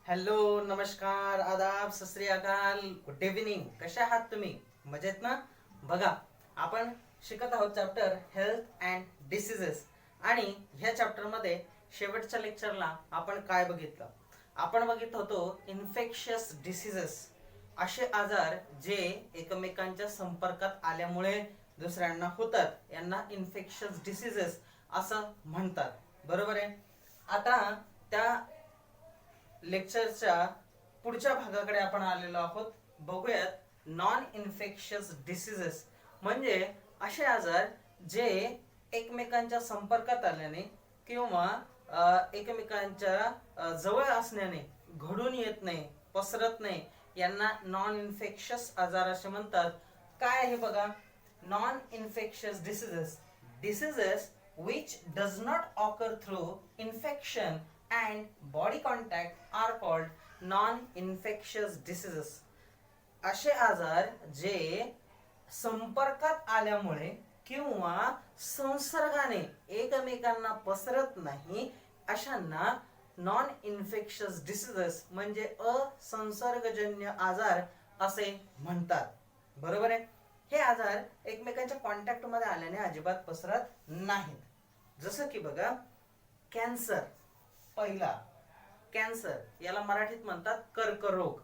Hello, नमस्कार, आदाब, सत श्री अकाल, गुड इव्हिनिंग. कशा आहात तुम्ही? मजेत ना? बघा, आपण शिकत आहोत चॅप्टर हेल्थ अँड डिसीजेस. आणि ह्या चॅप्टरमध्ये शेवटच्या लेक्चरला आपण काय बघितलं? आपण बघित होतो इन्फेक्शियस डिसीजेस, असे आजार जे एकमेकांच्या संपर्कात आल्यामुळे दुसऱ्यांना होतात, यांना इन्फेक्शियस डिसीजेस असं म्हणतात. बरोबर आहे. आता त्या लेक्चरच्या पुढच्या भागाकडे आपण आलेलो आहोत. बघूयात नॉन इन्फेक्शियस डिसीजेस म्हणजे असे आजार जे एकमेकांच्या संपर्कात आल्याने किंवा एकमेकांच्या जवळ असण्याने घडून येत नाही, पसरत नाही, यांना नॉन इन्फेक्शियस आजार असे म्हणतात. काय आहे बघा, non infectious diseases which does not occur through infection and body contact are called non-infectious diseases. असे आजार जे संपर्कात आल्यामुळे किंवा संसर्गाने एकमेकांना पसरत नाही, अशांना नॉन इन्फेक्शियस डिसीजेस म्हणजे असंसर्गजन्य आजार असे म्हणतात. बरोबर आहे. हे आजार एकमेकांच्या कॉन्टॅक्ट मध्ये आल्याने अजिबात पसरत नाहीत. जसं की बघा, कॅन्सर. पहिला कॅन्सर, याला मराठीत म्हणतात कर्करोग.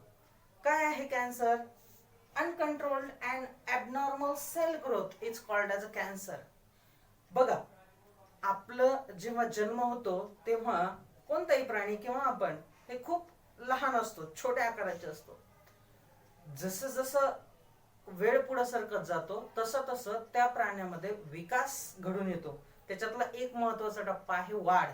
काय आहे cancer? Uncontrolled and abnormal cell growth is called as a cancer. बघा, आपलं जेव्हा जन्म होतो तेव्हा कोणताही प्राणी किंवा आपण हे खूप लहान असतो, छोट्या आकाराचे असतो. जसं जसं वेळ पुढे सरकत जातो तसं तसं त्या प्राण्यामध्ये विकास घडून येतो. त्याच्यातला एक महत्वाचा टप्पा आहे वाढ.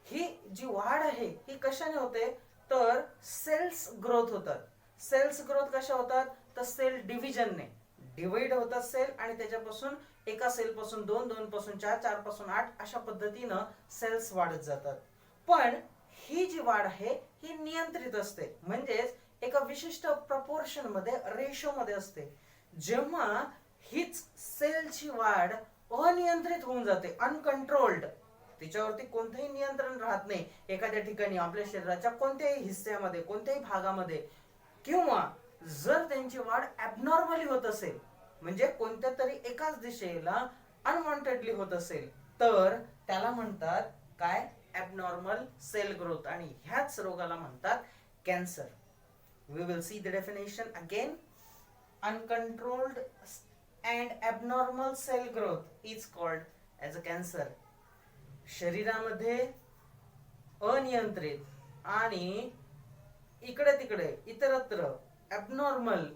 ही जी वाढ आहे ही कशाने होते? तर सेल्स ग्रोथ होतात. सेल्स ग्रोथ कशा होतात? तर सेल डिव्हिजनने डिवाइड होतात सेल, आणि त्याच्यापासून एका सेल पासून 2, 2 पासून 4, 4 पासून 8 अशा पद्धतीनं सेल्स वाढत जातात. पण ही जी वाढ आहे ही नियंत्रित असते, म्हणजेच एका विशिष्ट प्रपोर्शन मध्ये, रेशो मध्ये असते. जेव्हा हीच सेलची वाढ अनियंत्रित होऊन जाते, अनकंट्रोल्ड, तिच्यावरती कोणतेही नियंत्रण राहत नाही, एखाद्या ठिकाणी आपल्या शरीराच्या कोणत्याही हिस्स्यामध्ये, कोणत्याही भागामध्ये, किंवा जर त्यांची वाढ ॲबनॉर्मली होत असेल, म्हणजे कोणत्या तरी एकाच दिशेला अनवॉन्टेडली होत असेल, तर त्याला म्हणतात काय? Abnormal cell growth. आणि ह्याच रोगाला म्हणतात cancer. We will see the definition again. Uncontrolled and abnormal cell growth is called as a cancer. शरीरामध्ये अनियंत्रित आणि इकडे तिकडे इतरत्र ॲबनॉर्मल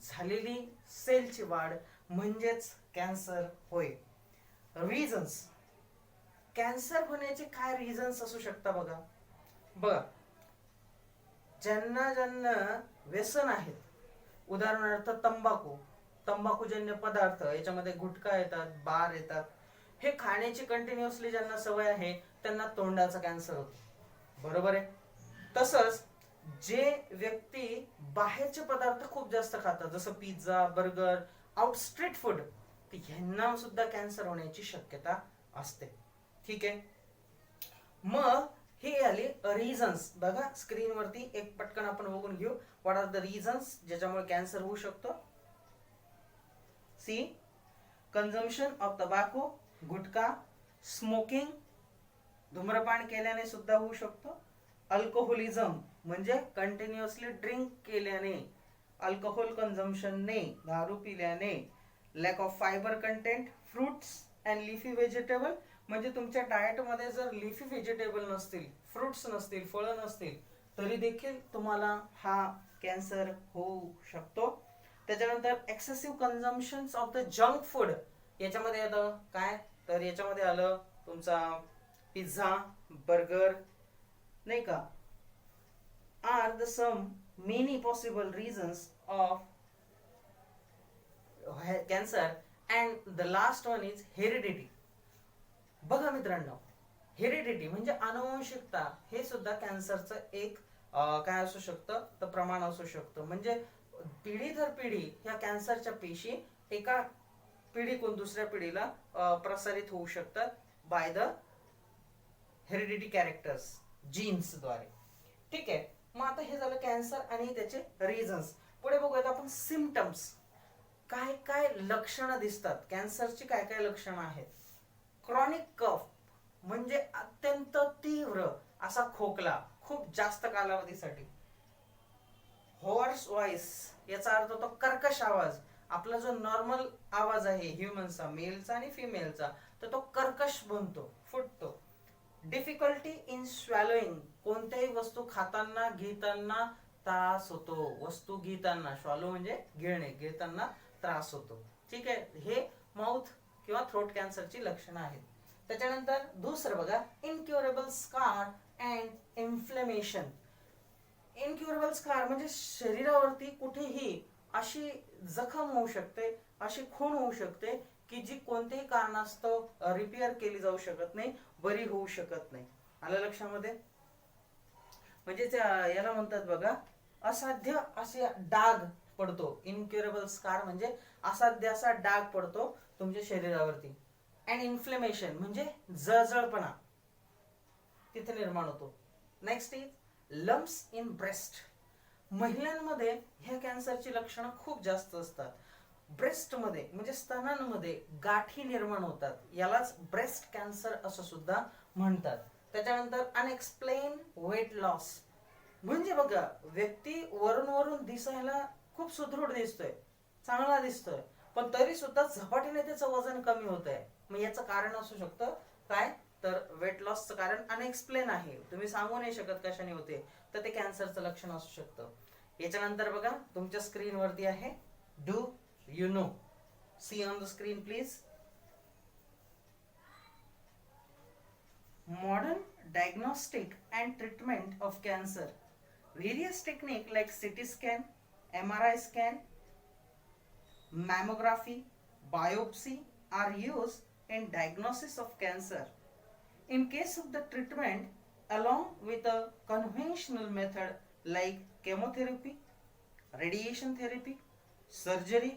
झालेली सेलची वाढ म्हणजेच कॅन्सर होय. रिझन्स, कॅन्सर होण्याचे काय रिझन्स असू शकता बघा. ज्यांना ज्यांना व्यसन आहेत, उदाहरणार्थ तंबाखूजन्य पदार्थ, याच्यामध्ये गुटखा येतात, बार येतात, हे खाण्याची कंटिन्युअसली ज्यांना सवय आहे त्यांना तोंडाचा कॅन्सर होतो. बरोबर आहे. तसंच जे व्यक्ती बाहेरचे पदार्थ खूप जास्त खातात, जसं pizza, burger, out street food, ह्यांना सुद्धा कॅन्सर होण्याची शक्यता असते. ठीक आहे. मग हे आले रिझन्स. बघा स्क्रीनवरती एक पटकन आपण बघून घेऊ. व्हॉट आर द रिझन्स ज्याच्यामुळे कॅन्सर होऊ शकतो? See, consumption of tobacco, gutkha, smoking, धूम्रपान केल्याने सुद्धा होऊ शकतो. अल्कोहोलिझम म्हणजे कंटिन्युअसली ड्रिंक केल्याने, अल्कोहोल कन्झम्पशनने, दारू पिल्याने. Lack of fibre content, fruits and leafy vegetable, म्हणजे तुमच्या डाएटमध्ये जर लिफी व्हेजिटेबल नसतील, फ्रुट्स नसतील, फळं नसतील, तरी देखील तुम्हाला हा कॅन्सर होऊ शकतो. त्याच्यानंतर excessive consumption of the junk food, याच्यामध्ये येतं काय? तर याच्यामध्ये आलं तुमचा पिझ्झा, बर्गर, नाही का, are the some many possible reasons of cancer. And the last one is heredity. बघा मित्रांनो, हेरिडिटी म्हणजे अनुवंशिकता, हे सुद्धा कॅन्सरचं एक काय असू शकतं तर प्रमाण असू शकतं. म्हणजे पिढी दर पिढी ह्या कॅन्सरच्या पेशी एका पिढीकडून दुसऱ्या पिढीला प्रसारित होऊ शकतात by the heredity characters, genes द्वारे. ठीक आहे. कॅन्सर आणि त्याचे रिझन्स. पुढे बघूयात आपण सिम्पटम्स. काय काय लक्षणं दिसतात कॅन्सरची, काय काय लक्षणं आहेत. क्रॉनिक कफ म्हणजे अत्यंत तीव्र असा खोकला खूप जास्त कालावधीसाठी. होर्स व्हॉइस याचा अर्थ होतो कर्कश आवाज. आपला जो नॉर्मल आवाज आहे ह्युमनचा, मेलचा आणि फिमेलचा, तर तो कर्कश बनतो, फुटतो. डिफिकल्टी इन स्वॅलोइंग, कोणत्याही वस्तू खाताना घेताना त्रास होतो. वस्तू घेताना, स्वॅलो म्हणजे गिळणे, गिळताना त्रास होतो. ठीक आहे, हे माउथ किंवा थ्रोट कॅन्सरची लक्षणं आहेत. त्याच्यानंतर दुसरं बघा, इनक्युरेबल स्कार अँड इन्फ्लेमेशन. इनक्युरेबल स्कार म्हणजे शरीरावरती कुठेही अशी जखम होऊ शकते, अशी खूण होऊ शकते की जी कोणत्याही कारणास्तव रिपेअर केली जाऊ शकत नाही, बरी होऊ शकत नाही. आलं लक्षामध्ये? म्हणजे याला म्हणतात बघा, असाध्य असे डाग पडतो. इनक्युरेबल स्कार म्हणजे असाध्य असा डाग पडतो तुमच्या शरीरावरती. अँड इन्फ्लेमेशन म्हणजे जळजळपणा तिथे निर्माण होतो. Next is lumps in breast. महिलांमध्ये ह्या कॅन्सरची लक्षणं खूप जास्त असतात. ब्रेस्टमध्ये म्हणजे स्तनांमध्ये गाठी निर्माण होतात, यालाच ब्रेस्ट कॅन्सर असं सुद्धा म्हणतात. त्याच्यानंतर अनएक्सप्लेन वेट लॉस म्हणजे बघा, व्यक्ती वरून वरून दिसायला खूप सुदृढ दिसतोय, चांगला दिसतोय, पण तरी सुद्धा झपाट्याने त्याचं वजन कमी होत आहे. मग याचं कारण असू शकतं काय, तर वेट लॉसचं कारण अनएक्सप्लेन आहे, तुम्ही सांगू नाही शकत कशाने होते, तर ते कॅन्सरचं लक्षण असू शकतं. याच्यानंतर बघा तुमच्या स्क्रीनवरती आहे do you know. See on the screen please. Modern diagnostic and treatment of cancer. Various techniques like CT scan, MRI scan, mammography, biopsy are used in diagnosis of cancer. In case of the treatment, along with a conventional method like chemotherapy, radiation therapy, surgery,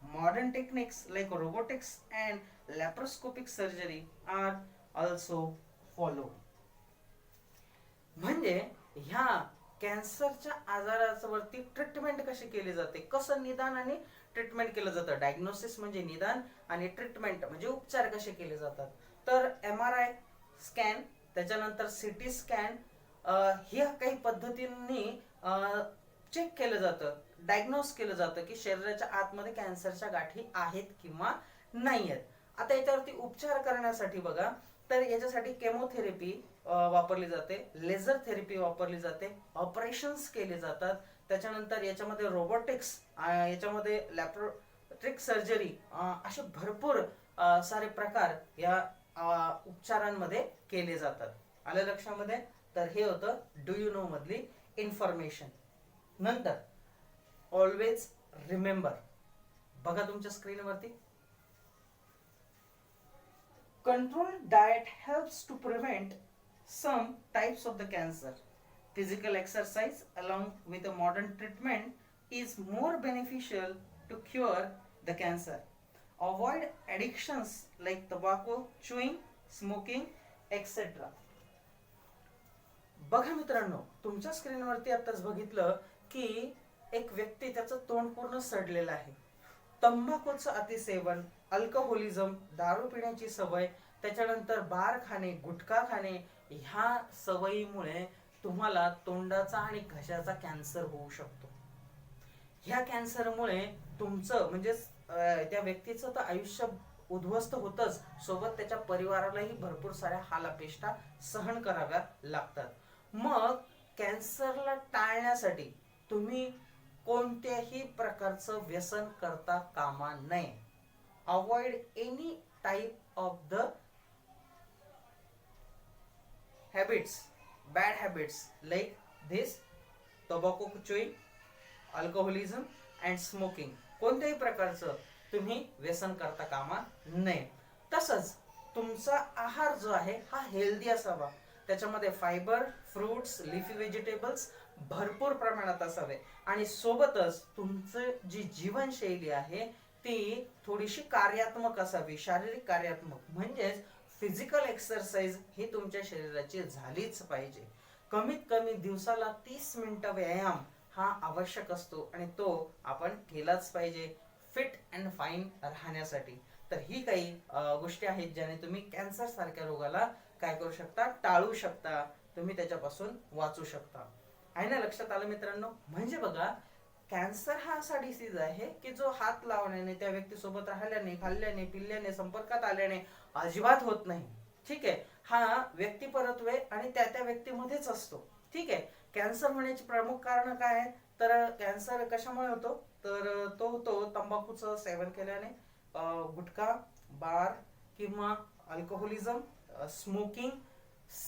modern techniques like robotics and laparoscopic surgery are also followed. म्हणजे ह्या कॅन्सरच्या आजारावरती treatment कशी केली जाते, कसं निदान आणि treatment केलं जातं. डायग्नोसिस म्हणजे निदान आणि ट्रीटमेंट म्हणजे उपचार कसे केले जातात. तर MRI स्कॅन, त्याच्यानंतर CT स्कॅन, ह्या काही पद्धतींनी चेक केलं जातं, डायग्नोस केलं जातं की शरीराच्या आतमध्ये कॅन्सरच्या गाठी आहेत किंवा नाही आहेत. आता याच्यावरती उपचार करण्यासाठी बघा, तर याच्यासाठी केमोथेरपी वापरली जाते, लेझर थेरपी वापरली जाते, ऑपरेशन्स केले जातात. त्याच्यानंतर याच्यामध्ये रोबोटिक्स, याच्यामध्ये लॅप्रोस्कोपिक सर्जरी, असे भरपूर सारे प्रकार या उपचारांमध्ये केले जातात. आलं लक्षामध्ये? तर हे होतं डू यू नो मधली इन्फॉर्मेशन. नंतर ऑलवेज रिमेंबर, बघा तुमच्या स्क्रीनवरती, controlled diet helps to prevent some types of the cancer. Physical exercise along with a modern treatment is more beneficial to cure the cancer. Avoid addictions like tobacco, chewing, smoking, etc. बघा मित्रांनो, तुमच्या स्क्रीनवरती आताच बघितलं की एक व्यक्ती, त्याचं तोंड पूर्ण सडलेलं आहे. तंबाखूचं अतिसेवन, अल्कोहोलिझम, दारू पिण्याची सवय, त्याच्यानंतर बार खाणे, गुटखा खाणे, ह्या सवयीमुळे तुम्हाला तोंडाचा आणि घशाचा कॅन्सर होऊ शकतो. ह्या कॅन्सरमुळे तुमचं म्हणजे त्या व्यक्तीचं तर आयुष्य उद्ध्वस्त होतच, सोबत त्याच्या परिवारालाही भरपूर साऱ्या हालापेष्टा सहन कराव्या लागतात. मग कॅन्सरला टाळण्यासाठी तुम्ही कोणत्याही प्रकारचं व्यसन करता कामा नये. Avoid any type of the habits, bad habits like this tobacco chewing, alcoholism and smoking. कोणत्याही प्रकारचं तुम्ही व्यसन करता कामा नये. तसंच तुमचा आहार जो आहे हा हेल्दी असावा, त्याच्यामध्ये फायबर, फ्रुट्स, लिफी व्हेजिटेबल्स भरपूर प्रमाणात असावे, आणि सोबतच तुमचं जी जीवनशैली आहे ती थोडीशी कार्यात्मक असावी, शारीरिक कार्यात्मक, म्हणजेच फिजिकल एक्सरसाइज ही तुमच्या शरीराची झालीच पाहिजे. कमीत कमी दिवसाला 30 मिनिटं व्यायाम हा आवश्यक असतो आणि तो आपण केलाच पाहिजे फिट अँड फाईन राहण्यासाठी. तर ही काही गोष्टी आहेत ज्याने तुम्ही कॅन्सर सारख्या रोगाला काय करू शकता, टाळू शकता, तुम्ही त्याच्यापासून वाचू शकता. आहे ना लक्षात आलं मित्रांनो? म्हणजे बघा, कॅन्सर हा असा डिसीज आहे की जो हात लावण्याने, त्या व्यक्तीसोबत राहिल्याने, खाल्ल्याने, पिल्ल्याने, संपर्कात आल्याने अजिबात होत नाही. ठीक आहे, हा व्यक्तिपरत्वे आणि त्या त्या व्यक्तीमध्येच असतो. ठीक आहे, कॅन्सर होण्याची प्रमुख कारण काय आहे, तर कॅन्सर कशामुळे होतो, तर तो होतो तंबाखूचं सेवन केल्याने, गुटखा, बार किंवा अल्कोहोलिझम, स्मोकिंग,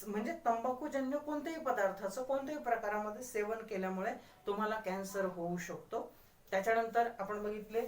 म्हणजे तंबाखूजन्य कोणत्याही पदार्थाचं कोणत्याही प्रकारामध्ये सेवन केल्यामुळे तुम्हाला कॅन्सर होऊ शकतो. त्याच्यानंतर आपण बघितले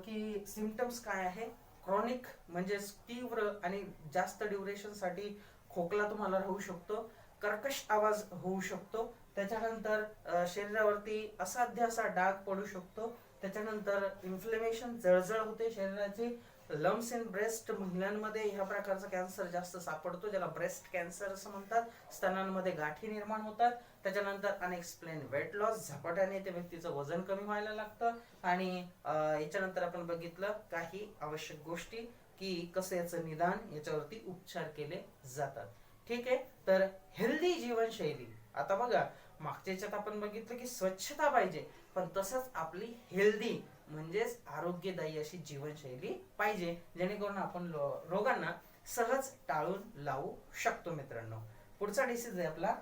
की सिम्पटम्स काय आहे, क्रॉनिक म्हणजे तीव्र आणि जास्त ड्युरेशन साठी खोकला तुम्हाला राहू शकतो, कर्कश आवाज होऊ शकतो, त्याच्यानंतर शरीरावरती असाध्य असा डाग पडू शकतो, त्याच्यानंतर इन्फ्लेमेशन, जळजळ होते शरीराची, लम्स इन ब्रेस्ट, महिलांमध्ये ह्या प्रकारचा कॅन्सर जास्त सापडतो ज्याला ब्रेस्ट कॅन्सर असं म्हणतात, स्तनांमध्ये गाठी निर्माण होतात, त्याच्यानंतर अनएक्सप्लेन वेट लॉस, झपाट्याने त्या व्यक्तीचं वजन कमी व्हायला लागतं, आणि याच्यानंतर आपण बघितलं काही आवश्यक गोष्टी की कसं याचं निदान, याच्यावरती उपचार केले जातात. ठीक आहे, तर हेल्दी जीवनशैली, आता बघा मागच्या याच्यात आपण बघितलं की स्वच्छता पाहिजे, पण तसंच आपली हेल्दी म्हणजेच आरोग्यदायी अशी जीवनशैली पाहिजे, जेणेकरून आपण रोगांना सहज टाळून लावू शकतो. मित्रांनो, पुढचा डिसीज आहे आपला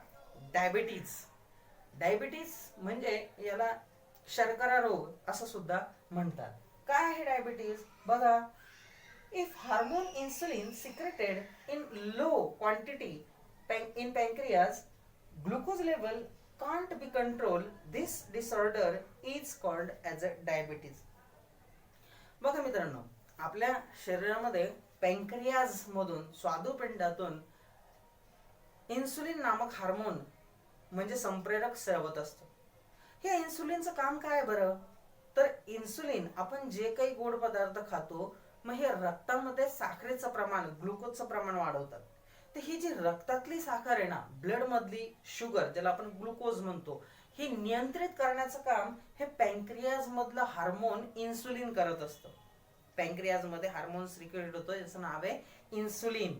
डायबिटीज. डायबिटीज म्हणजे याला शर्करा रोग असं सुद्धा म्हणतात. काय आहे डायबिटीज? बघा, if hormone insulin secreted in low quantity in pancreas, glucose level can't be controlled. This disorder is called as a diabetes. बघा मित्रांनो, आपल्या शरीरामध्ये पॅनक्रियाज मधून, स्वादुपिंडातून इन्सुलिन नामक हार्मोन म्हणजे संप्रेरक स्रावत असतं. हे इन्सुलिनचं काम काय बरं? तर इन्सुलिन, आपण जे काही गोड पदार्थ खातो, मग हे रक्तामध्ये साखरेचं प्रमाण, ग्लुकोजचं प्रमाण वाढवतात. तर ही जी रक्तातली साखर आहे ना, ब्लड मधली शुगर ज्याला आपण ग्लुकोज म्हणतो, ही नियंत्रित करण्याचं काम हे पॅनक्रियाज मधलं हार्मोन इन्सुलिन करत असतं. पॅनक्रियाज मध्ये हार्मोन सिक्रेट होतो, याचं नाव आहे इन्सुलिन.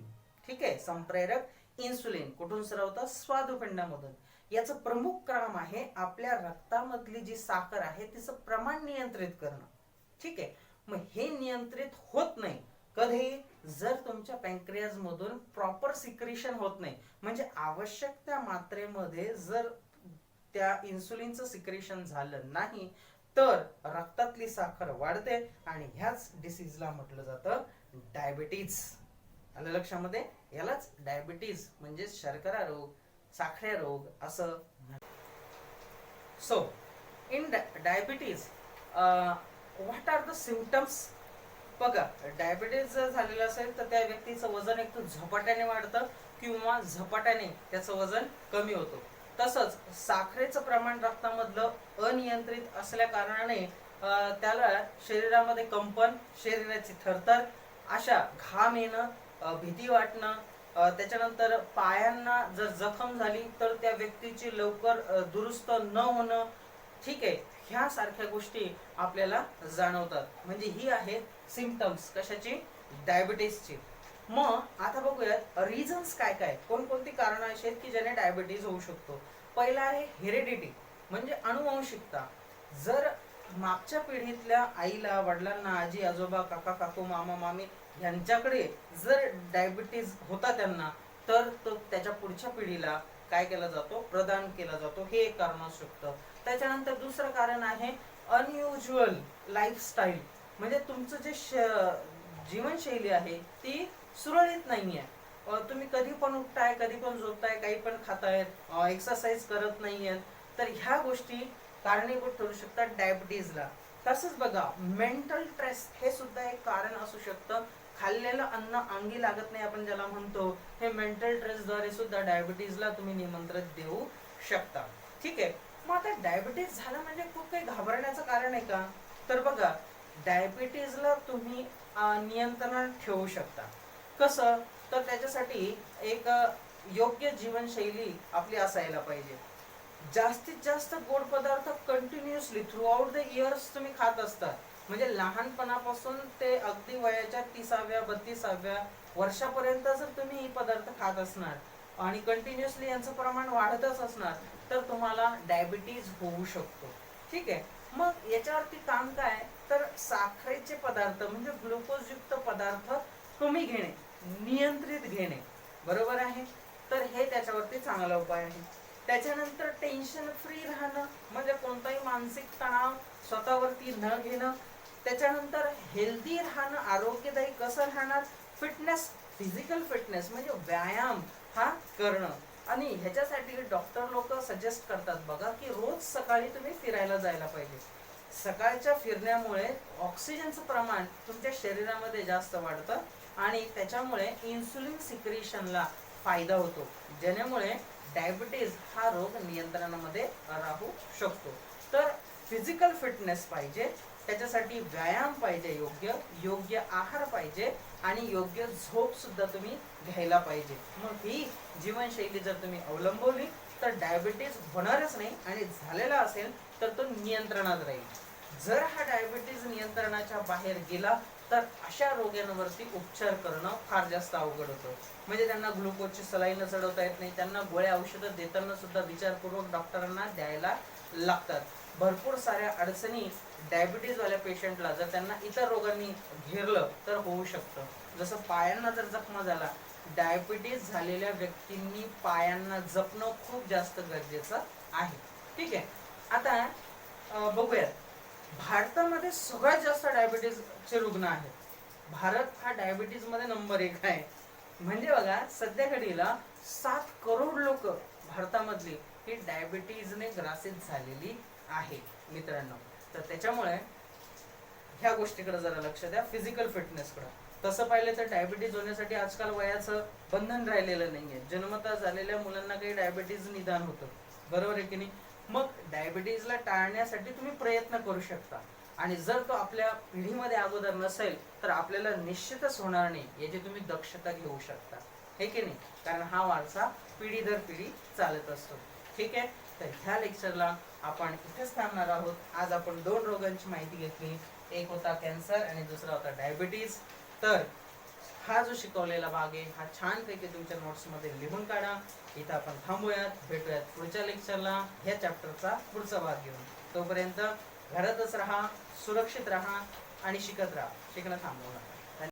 ठीक आहे, संप्रेरक इन्सुलिन कुठून स्रावतं? स्वादुपिंडामधून. याचं प्रमुख काम आहे आपल्या रक्तामधली जी साखर आहे तिचं प्रमाण नियंत्रित करणं. ठीक आहे, मग हे नियंत्रित होत नाही कधी? जर तुमच्या पॅनक्रियाज मधून प्रॉपर सिक्रेशन होत नाही, म्हणजे आवश्यक त्या मात्रेमध्ये जर त्या इन्सुलिनचं सिक्रेशन झालं नाही, तर रक्तातली साखर वाढते आणि ह्याच डिसीजला म्हटलं जातं डायबिटीज. आलं लक्षामध्ये? यालाच डायबिटीज म्हणजे शर्करा रोग, साखरे रोग असं. So in diabetes what are the symptoms? बघा, डायबिटीज जर झालेलं असेल तर त्या व्यक्तीचं वजन एक तर झपाट्याने वाढतं किंवा झपाट्याने त्याचं वजन कमी होतं. तसंच साखरेचं प्रमाण रक्तामधलं अनियंत्रित असल्या कारणाने त्याला शरीरामध्ये कंपन, शरीराची थरथर, अशा घाम येणं, भीती वाटणं, त्याच्यानंतर पायांना जर जखम झाली तर त्या व्यक्तीची लवकर दुरुस्त न होणं. ठीक आहे, ह्या सारख्या गोष्टी आपल्याला जाणवतात. म्हणजे ही आहे सिम्पटम्स कशाची? डायबिटीसची. मग आता बघूयात रिझन्स काय काय, कोणकोणती कारणं अशी आहेत की ज्याने डायबिटीज होऊ शकतो. पहिला आहे हेरिडिटी, म्हणजे अनुवंशिकता. जर मागच्या पिढीतल्या आईला, वडिलांना, आजी आजोबा, काका काकू, मामा मामी यांच्याकडे जर डायबिटीज होता त्यांना, तर तो त्याच्या पुढच्या पिढीला काय केला जातो? प्रदान केला जातो. हे एक कारण असू शकतं. त्याच्यानंतर दुसरं कारण आहे अनयुज्युअल लाईफस्टाईल, म्हणजे तुमचं जे जीवनशैली आहे ती सुरळीत नाहीये. तुम्ही कधी पण उठताय, कधी पण झोपताय, काही पण खातायत, एक्सरसाइज करत नाहीयेत, तर ह्या गोष्टी कारणीभूत ठरू शकतात डायबिटीजला. तसंच बघा, मेंटल स्ट्रेस हे सुद्धा एक कारण असू शकतं. खाल्लेलं अन्न अंगी लागत नाही आपण ज्याला म्हणतो, हे मेंटल स्ट्रेसद्वारे सुद्धा डायबिटीजला तुम्ही निमंत्रण देऊ शकता. ठीक आहे, मग आता डायबिटीज झालं म्हणजे खूप काही घाबरण्याचं कारण आहे का? तर बघा, डायबिटीजला तुम्ही नियंत्रणात ठेवू शकता. कसं? तर त्याच्यासाठी एक योग्य जीवनशैली आपली असायला पाहिजे. जास्तीत जास्त गोड पदार्थ continuously through out the years तुम्ही खात असता, म्हणजे लहानपणापासून ते अगदी वयाच्या 30व्या 32व्या वर्षापर्यंत जर तुम्ही हे पदार्थ खात असणार आणि कंटिन्युअसली यांचं प्रमाण वाढतच असणार तर तुम्हाला डायबिटीज होऊ शकतो. ठीक आहे. मग याच्यावरती काम काय, तर साखरेचे पदार्थ म्हणजे ग्लुकोजयुक्त पदार्थ कमी घेणे, नियंत्रित घेणे, बरोबर आहे. तर हे त्याच्यावरती चांगला उपाय आहे. त्याच्यानंतर टेन्शन फ्री राहणं, म्हणजे कोणताही मानसिक तणाव स्वतःवरती न घेणं. त्याच्यानंतर हेल्दी राहणं, आरोग्यदायी कसं राहणार, फिटनेस, फिजिकल फिटनेस म्हणजे व्यायाम हा करणं. आणि ह्याच्यासाठी डॉक्टर लोक सजेस्ट करतात बघा की रोज सकाळी तुम्ही फिरायला जायला पाहिजे. सकाळच्या फिरण्यामुळे ऑक्सिजनचं प्रमाण तुमच्या शरीरामध्ये जास्त वाढतं आणि त्याच्यामुळे इन्सुलिन सिक्रेशनला फायदा होतो, ज्यामुळे डायबिटीज हा रोग नियंत्रणामध्ये राहू शकतो. तर फिजिकल फिटनेस पाहिजे, त्याच्यासाठी व्यायाम पाहिजे, योग्य योग्य आहार पाहिजे आणि योग्य झोप सुद्धा तुम्ही घ्यायला पाहिजे. मग ही जीवनशैली जर तुम्ही अवलंबवली तर डायबिटीज होणारच नाही आणि झालेला असेल तर तो नियंत्रणात राहील. जर हा डायबिटीज नियंत्रणाच्या बाहेर गेला तर अशा रोग्यांवरती उपचार करणं फार जास्त अवघड होतं. म्हणजे त्यांना ग्लुकोजची सलाईन चढवता येत नाही, त्यांना गोळ्या औषधं देताना सुद्धा विचारपूर्वक डॉक्टरांना द्यायला लागतात. भरपूर साऱ्या अडचणी डायबिटीजवाल्या पेशंटला जर त्यांना इतर रोगांनी घेरलं तर होऊ शकतं. जसं पायांना जर जखमा झाला, डायबिटीज झालेल्या व्यक्तींनी पायांना जपणं खूप जास्त गरजेचं आहे. ठीक आहे. आता बघूयात, भारतामध्ये सगळ्यात जास्त डायबिटीजचे रुग्ण आहेत. भारत हा डायबिटीज मध्ये नंबर 1 आहे. म्हणजे बघा, सध्या घडीला 7 करोड लोक भारतामधली ही डायबिटीजने ग्रासित झालेली आहे मित्रांनो. तर त्याच्यामुळे ह्या गोष्टीकडे जरा लक्ष द्या, फिजिकल फिटनेसकडे. तसं पाहिलं तर डायबिटीज होण्यासाठी आजकाल वयाचं बंधन राहिलेलं नाहीये. जन्मतः झालेल्या मुलांना काही डायबिटीज निदान होतं, बरोबर आहे की नाही. मग डायबिटीजला टाळण्यासाठी तुम्ही प्रयत्न करू शकता आणि जर तो आपल्या पिढीमध्ये अगोदर नसेल तर आपल्याला निश्चितच होणार नाही, याची तुम्ही दक्षता घेऊ शकता, हे की नाही. कारण हा वारसा पिढी दर पिढी चालत असतो. ठीक आहे. तर ह्या लेक्चरला आपण इथेच थांबणार आहोत. आज आपण 2 रोगांची माहिती घेतली, एक होता कॅन्सर आणि दुसरा होता डायबिटीज. तर हा जो शिकवलेला भाग आहे हा छानपैकी तुमच्या नोट्समध्ये लिहून काढा. इथं आपण थांबूयात, भेटूयात पुढच्या लेक्चरला ह्या चॅप्टरचा पुढचा भाग घेऊन. तोपर्यंत घरातच राहा, सुरक्षित राहा आणि शिकत राहा, शिकणं थांबवू नका.